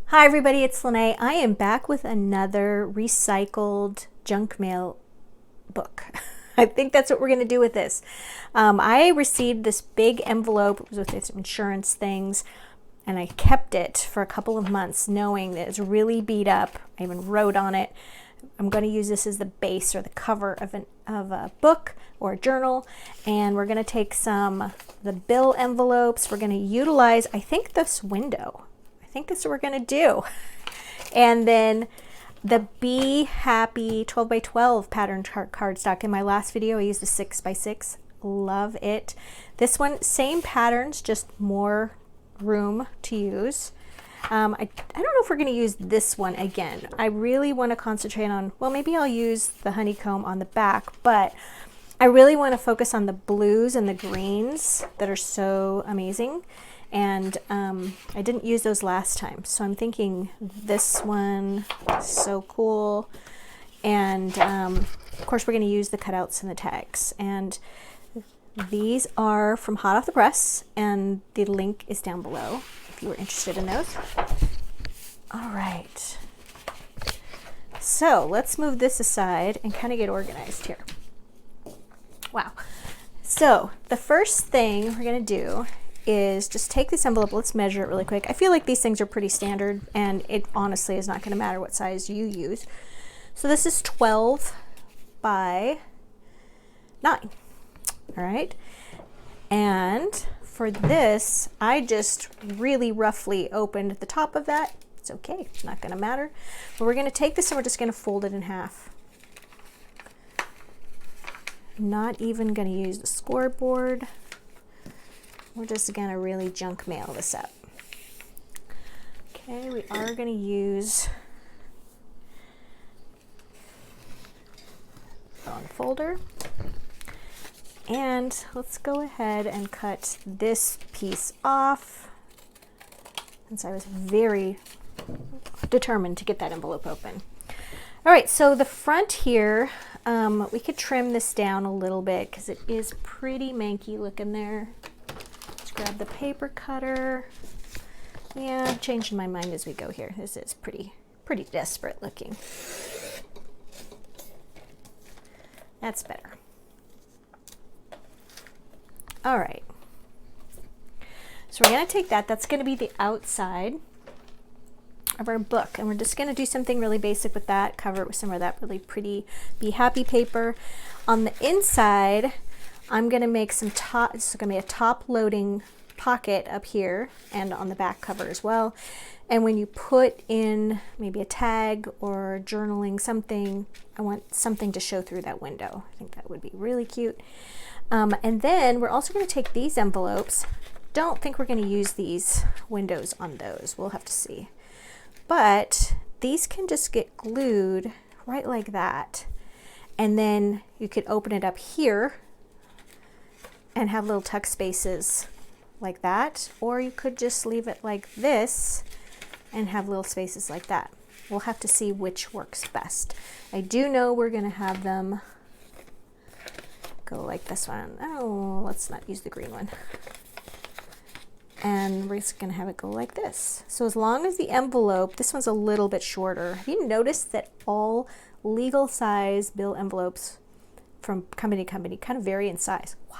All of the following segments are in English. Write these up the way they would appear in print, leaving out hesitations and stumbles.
Hi everybody, it's Lene. I am back with another recycled junk mail book. I think that's what we're going to do with this. I received this big envelope with its insurance things, and I kept it for a couple of months knowing that it's really beat up. I even wrote on it. I'm going to use this as the base or the cover of a book or a journal, and we're going to take the bill envelopes. We're going to utilize, I think, this window. I think that's what we're going to do. And then the Be Happy 12 by 12 pattern cardstock. In my last video, I used a 6 by 6. Love it. This one, same patterns, just more room to use. I don't know if we're going to use this one again. I really want to concentrate on, well, maybe I'll use the honeycomb on the back, but I really want to focus on the blues and the greens that are so amazing. And I didn't use those last time, so I'm thinking this one is so cool. And of course we're going to use the cutouts and the tags, and these are from hot off the press, and the link is down below if you were interested in those. All right, so let's move this aside and kind of get organized here. Wow. So the first thing we're going to do is just take this envelope. Let's measure it really quick. I feel like these things are pretty standard, and it honestly is not going to matter what size you use. So this is 12 by 9. All right. And for this, I just really roughly opened the top of that. It's okay. It's not going to matter. But we're going to take this and we're just going to fold it in half. Not even going to use the scoreboard. We're just going to really junk mail this up. Okay, we are going to use bone folder. And let's go ahead and cut this piece off, since I was very determined to get that envelope open. All right, so the front here, we could trim this down a little bit because it is pretty manky looking there. Grab the paper cutter. Yeah, I'm changing my mind as we go here. This is pretty desperate looking. That's better. All right. So we're going to take that. That's going to be the outside of our book, and we're just going to do something really basic with that. Cover it with some of that really pretty Be Happy paper. On the inside, I'm going to make some top, it's going to be a top loading pocket up here and on the back cover as well. And when you put in maybe a tag or journaling something, I want something to show through that window. I think that would be really cute. And then we're also going to take these envelopes. Don't think we're going to use these windows on those. We'll have to see. But these can just get glued right like that. And then you could open it up here and have little tuck spaces like that, or you could just leave it like this and have little spaces like that. We'll have to see which works best. I do know we're going to have them go like this one. Oh, let's not use the green one. And we're just going to have it go like this. So as long as the envelope, this one's a little bit shorter. Have you noticed that all legal size bill envelopes from company to company kind of vary in size? Why?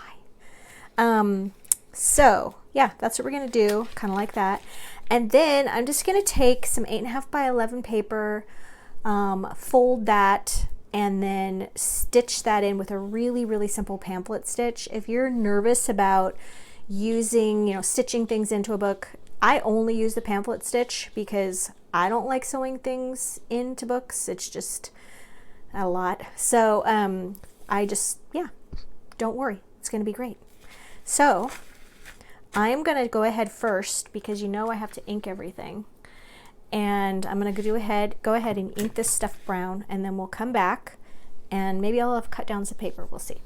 So yeah, that's what we're going to do, kind of like that. And then I'm just going to take some 8.5 by 11 paper, fold that, and then stitch that in with a really simple pamphlet stitch. If you're nervous about using, stitching things into a book, I only use the pamphlet stitch because I don't like sewing things into books. It's just a lot. So don't worry, it's going to be great. So I'm going to go ahead first because I have to ink everything. And I'm going to go ahead and ink this stuff brown, and then we'll come back and maybe I'll have cut down some paper. We'll see.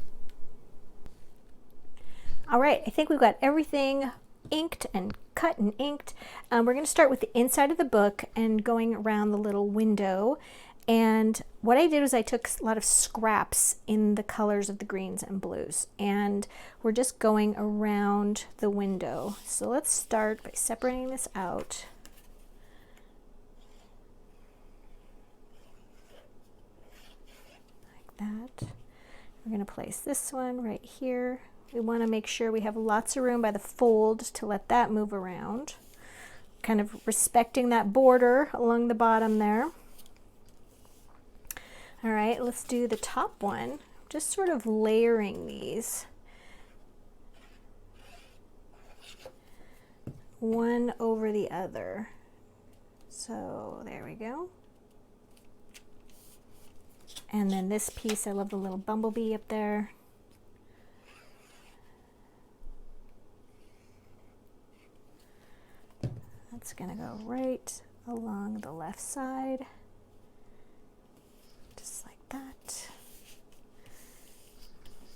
All right, I think we've got everything inked and cut and inked. We're going to start with the inside of the book and going around the little window. And what I did was I took a lot of scraps in the colors of the greens and blues, and we're just going around the window. So let's start by separating this out. that. We're going to place this one right here. We want to make sure we have lots of room by the fold to let that move around. Kind of respecting that border along the bottom there. All right, let's do the top one. Just sort of layering these. One over the other. So there we go. And then this piece, I love the little bumblebee up there. That's gonna go right along the left side. Just like that.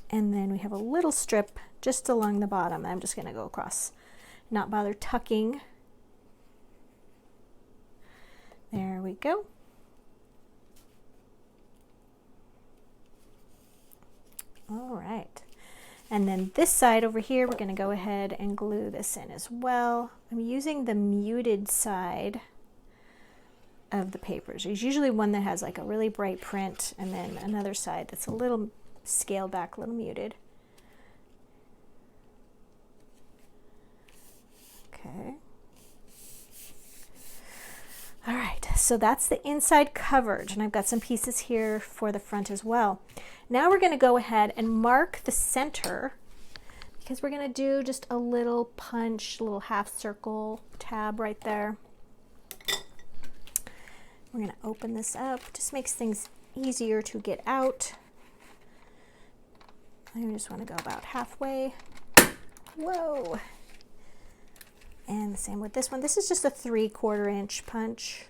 And then we have a little strip just along the bottom. I'm just gonna go across, not bother tucking. There we go. All right, and then this side over here, we're going to go ahead and glue this in as well. I'm using the muted side of the papers. There's usually one that has like a really bright print, and then another side that's a little scaled back, a little muted. Okay. All right, so that's the inside coverage, and I've got some pieces here for the front as well. Now we're going to go ahead and mark the center, because we're going to do just a little punch, a little half circle tab right there. We're going to open this up. Just makes things easier to get out. I just want to go about halfway. Whoa. And the same with this one. This is just a 3/4 inch punch.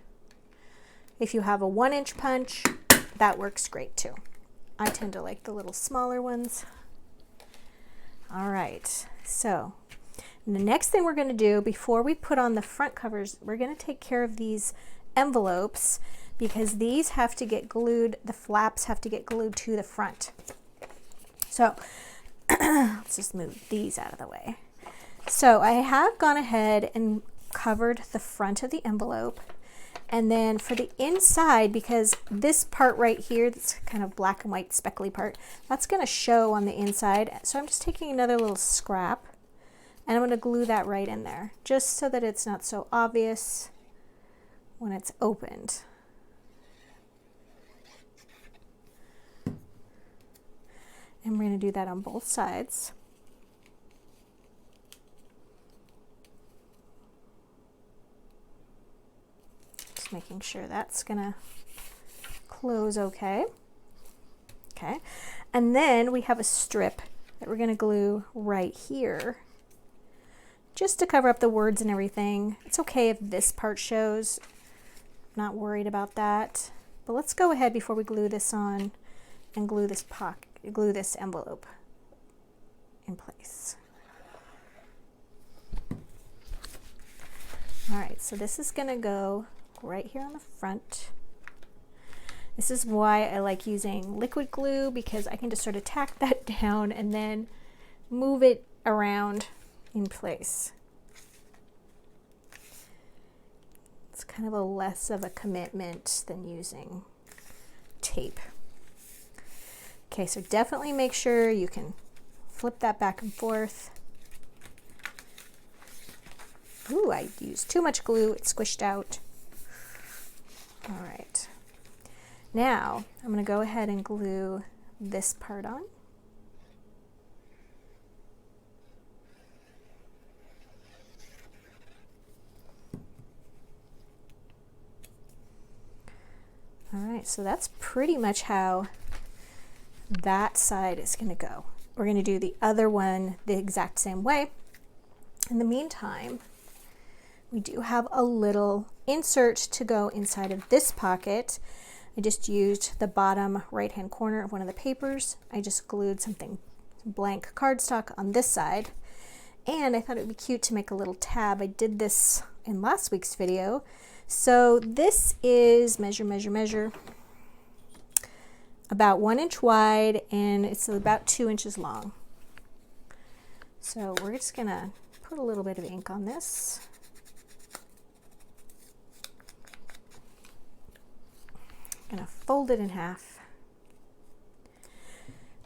If you have a 1 inch punch, that works great too. I tend to like the little smaller ones. All right, so the next thing we're going to do before we put on the front covers, we're going to take care of these envelopes, because these have to get glued, the flaps have to get glued to the front. So let's just move these out of the way. So I have gone ahead and covered the front of the envelope, and then for the inside, because this part right here, this kind of black and white speckly part, that's going to show on the inside. So I'm just taking another little scrap and I'm going to glue that right in there, just so that it's not so obvious when it's opened. And we're going to do that on both sides. Just making sure that's going to close okay. Okay. And then we have a strip that we're going to glue right here, just to cover up the words and everything. It's okay if this part shows. Not worried about that. But let's go ahead before we glue this on and glue this envelope in place. All right, so this is going to go right here on the front. This is why I like using liquid glue, because I can just sort of tack that down and then move it around in place. It's kind of a less of a commitment than using tape. Okay, so definitely make sure you can flip that back and forth. Ooh, I used too much glue, it squished out. All right. Now, I'm going to go ahead and glue this part on. All right, so that's pretty much how that side is going to go. We're going to do the other one the exact same way. In the meantime, we do have a little insert to go inside of this pocket. I just used the bottom right-hand corner of one of the papers. I just glued some blank cardstock on this side, and I thought it would be cute to make a little tab. I did this in last week's video. So this is measure, about 1 inch wide, and it's about 2 inches long. So we're just gonna put a little bit of ink on this. Gonna fold it in half.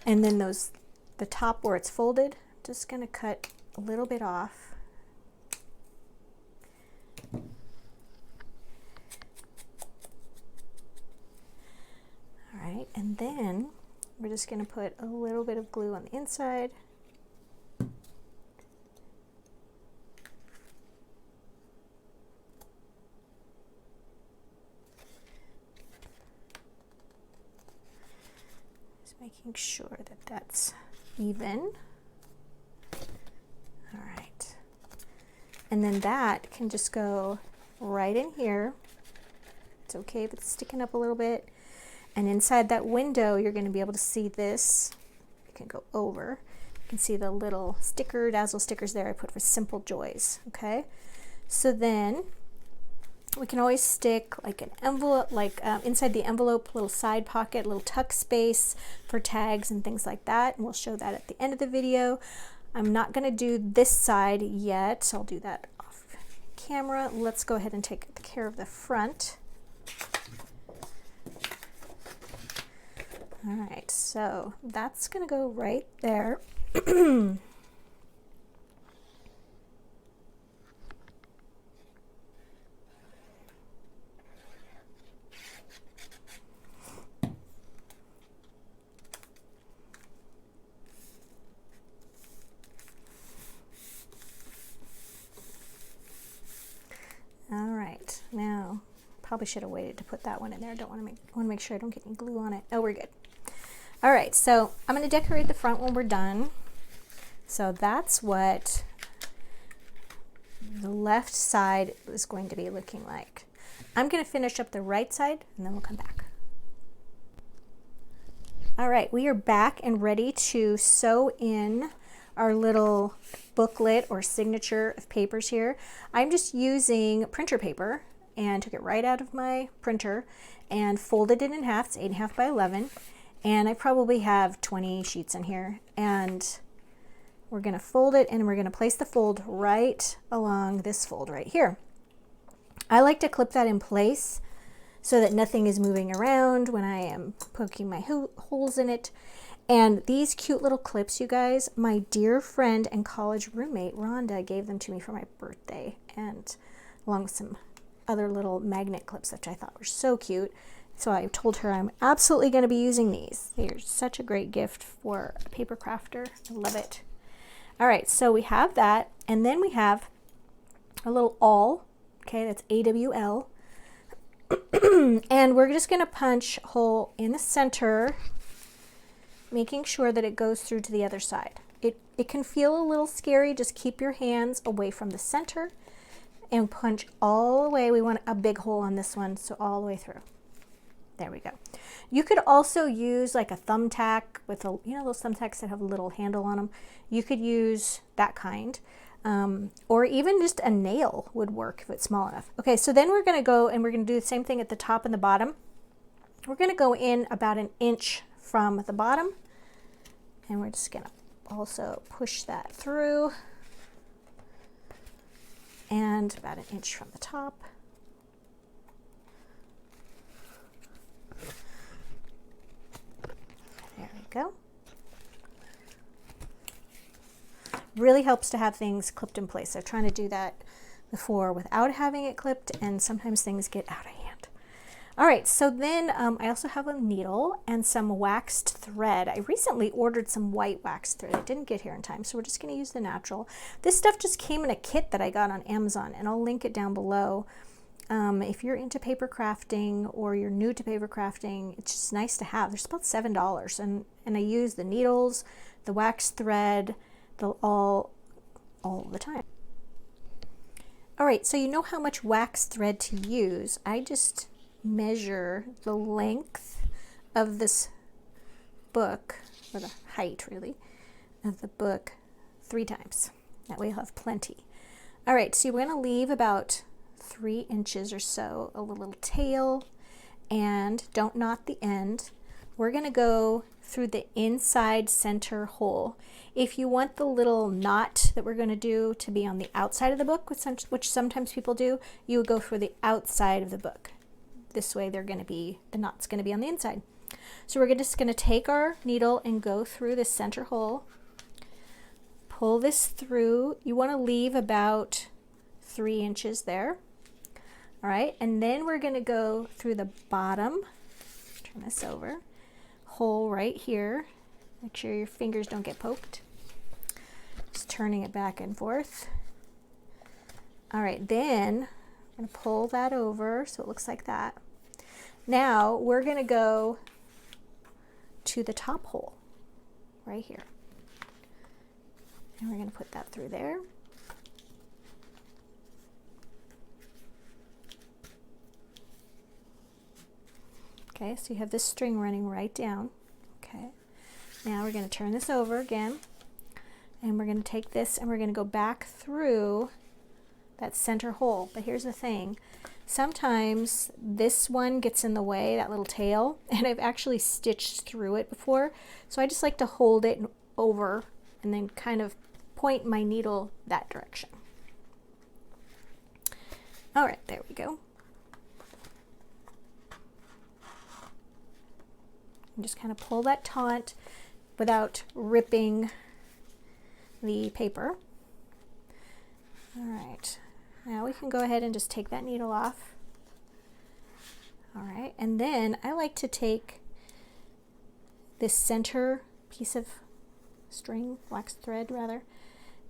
And then the top where it's folded, just gonna cut a little bit off. All right, and then we're just gonna put a little bit of glue on the inside. Making sure that that's even. All right. And then that can just go right in here. It's okay if it's sticking up a little bit. And inside that window, you're going to be able to see this. You can go over. You can see the little dazzle stickers there I put for Simple Joys. Okay. So then we can always stick like an envelope, inside the envelope, little side pocket, little tuck space for tags and things like that. And we'll show that at the end of the video. I'm not going to do this side yet, so I'll do that off camera. Let's go ahead and take care of the front. All right, so that's going to go right there. All right, now probably should have waited to put that one in there. Want to make sure I don't get any glue on it. Oh, we're good. All right, so I'm going to decorate the front when we're done. So that's what the left side is going to be looking like. I'm going to finish up the right side and then we'll come back. All right, we are back and ready to sew in our little booklet or signature of papers here. I'm just using printer paper and took it right out of my printer and folded it in half. It's 8.5 by 11. And I probably have 20 sheets in here. And we're going to fold it and we're going to place the fold right along this fold right here. I like to clip that in place so that nothing is moving around when I am poking my holes in it. And these cute little clips, you guys, my dear friend and college roommate, Rhonda, gave them to me for my birthday, and along with some other little magnet clips, which I thought were so cute. So I told her I'm absolutely going to be using these. They're such a great gift for a paper crafter. I love it. All right, so we have that, and then we have a little awl. Okay, that's AWL. And we're just going to punch a hole in the center, making sure that it goes through to the other side. It can feel a little scary. Just keep your hands away from the center and punch all the way. We want a big hole on this one, so all the way through. There we go. You could also use like a thumbtack with a, those thumbtacks that have a little handle on them. You could use that kind. Or even just a nail would work if it's small enough. Okay, so then we're going to go and we're going to do the same thing at the top and the bottom. We're going to go in about 1 inch from the bottom, and we're just going to also push that through, and about 1 inch from the top. There we go. Really helps to have things clipped in place. I'm trying to do that before without having it clipped, and sometimes things get out of hand. All right, so then I also have a needle and some waxed thread. I recently ordered some white waxed thread. It didn't get here in time, so we're just going to use the natural. This stuff just came in a kit that I got on Amazon, and I'll link it down below. If you're into paper crafting or you're new to paper crafting, it's just nice to have. There's about $7, and I use the needles, the waxed thread, all the time. All right, so you know how much wax thread to use. I just measure the length of this book, or the height really, of the book 3 times. That way you'll have plenty. All right, so we're going to leave about 3 inches or so, a little tail, and don't knot the end. We're going to go through the inside center hole. If you want the little knot that we're going to do to be on the outside of the book, which sometimes people do, you would go for the outside of the book. This way the knot's going to be on the inside. So we're just going to take our needle and go through the center hole. Pull this through. You want to leave about 3 inches there. All right, and then we're going to go through the bottom. Turn this over. Hole right here. Make sure your fingers don't get poked. Just turning it back and forth. All right, then I'm going to pull that over so it looks like that. Now we're going to go to the top hole right here. And we're going to put that through there. Okay, so you have this string running right down. Okay, now we're going to turn this over again, and we're going to take this and we're going to go back through that center hole. But here's the thing, sometimes this one gets in the way, that little tail, and I've actually stitched through it before, so I just like to hold it over and then kind of point my needle that direction. All right, there we go. And just kind of pull that taut without ripping the paper. All right, now we can go ahead and just take that needle off. All right, and then I like to take this center piece of string, wax thread rather,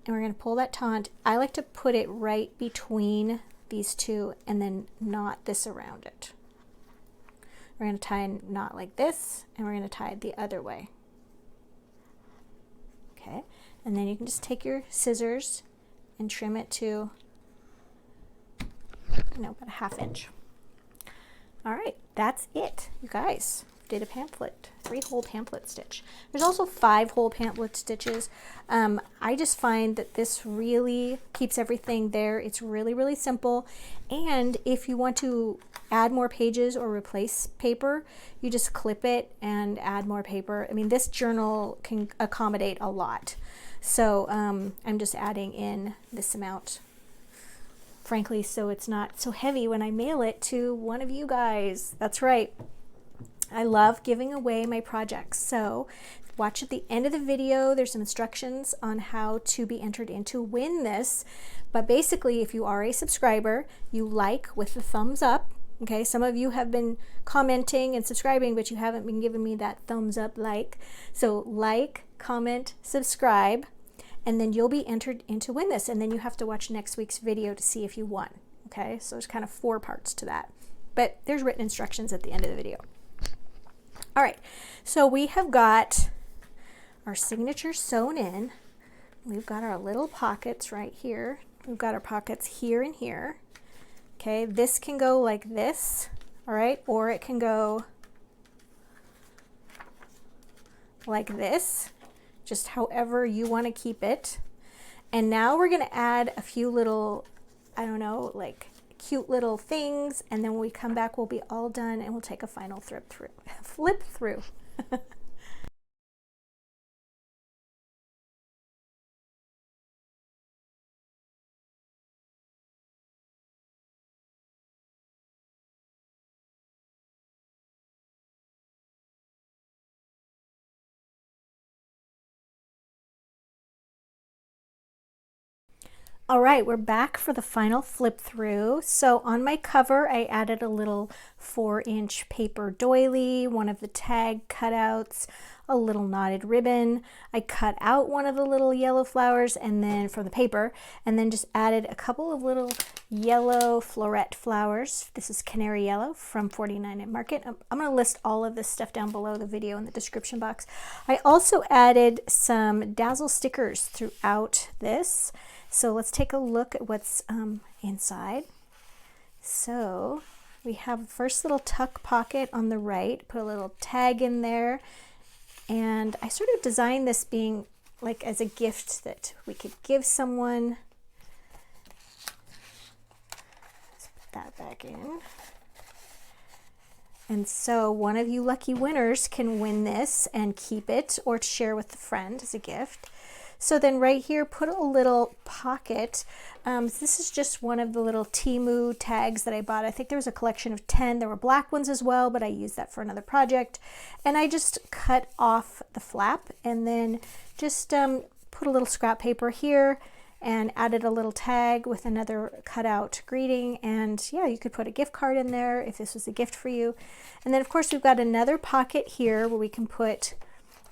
and we're going to pull that taut. I like to put it right between these two and then knot this around it. We're going to tie a knot like this, and we're going to tie it the other way. Okay, and then you can just take your scissors and trim it to, about a 1/2 inch. All right, that's it, you guys. Did a pamphlet, 3-hole pamphlet stitch. There's also 5-hole pamphlet stitches. I just find that this really keeps everything there. It's really, really simple. And if you want to add more pages or replace paper, you just clip it and add more paper. I mean, this journal can accommodate a lot. So I'm just adding in this amount, frankly, so it's not so heavy when I mail it to one of you guys. That's right. I love giving away my projects. So watch at the end of the video. There's some instructions on how to be entered in to win this. But basically, if you are a subscriber, you like with the thumbs up. Okay, some of you have been commenting and subscribing, but you haven't been giving me that thumbs up like. So like, comment, subscribe, and then you'll be entered in to win this. And then you have to watch next week's video to see if you won. Okay, so there's kind of 4 parts to that. But there's written instructions at the end of the video. All right, so we have got our signature sewn in. We've got our little pockets right here. We've got our pockets here and here. Okay, this can go like this, all right, or it can go like this, just however you want to keep it. And now we're going to add a few little, I don't know, like cute little things, and then when we come back we'll be all done and we'll take a final flip through. All right, we're back for the final flip through. So on my cover, I added a little 4-inch paper doily, one of the tag cutouts, a little knotted ribbon. I cut out one of the little yellow flowers and then from the paper, and then just added a couple of little yellow floret flowers. This is Canary Yellow from 49 Market. I'm going to list all of this stuff down below the video in the description box. I also added some Dazzle stickers throughout this. So let's take a look at what's inside. So we have first little tuck pocket on the right, put a little tag in there. And I sort of designed this being like as a gift that we could give someone. Let's put that back in. And so one of you lucky winners can win this and keep it or share with a friend as a gift. So then right here, put a little pocket. This is just one of the little Temu tags that I bought. I think there was a collection of 10. There were black ones as well, but I used that for another project. And I just cut off the flap and then just put a little scrap paper here and added a little tag with another cutout greeting. And yeah, you could put a gift card in there if this was a gift for you. And then of course we've got another pocket here where we can put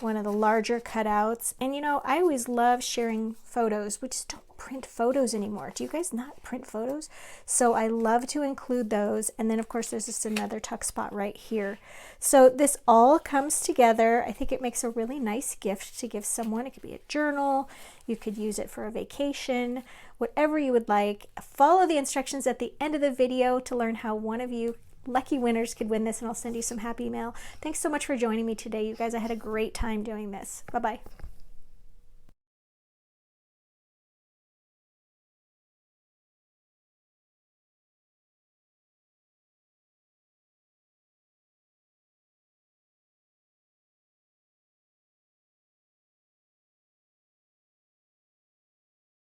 one of the larger cutouts. And you know, I always love sharing photos. We just don't print photos anymore. Do you guys not print photos? So I love to include those. And then of course there's just another tuck spot right here. So this all comes together. I think it makes a really nice gift to give someone. It could be a journal. You could use it for a vacation, whatever you would like. Follow the instructions at the end of the video to learn how one of you lucky winners could win this, and I'll send you some happy mail. Thanks so much for joining me today, you guys. I had a great time doing this. Bye-bye.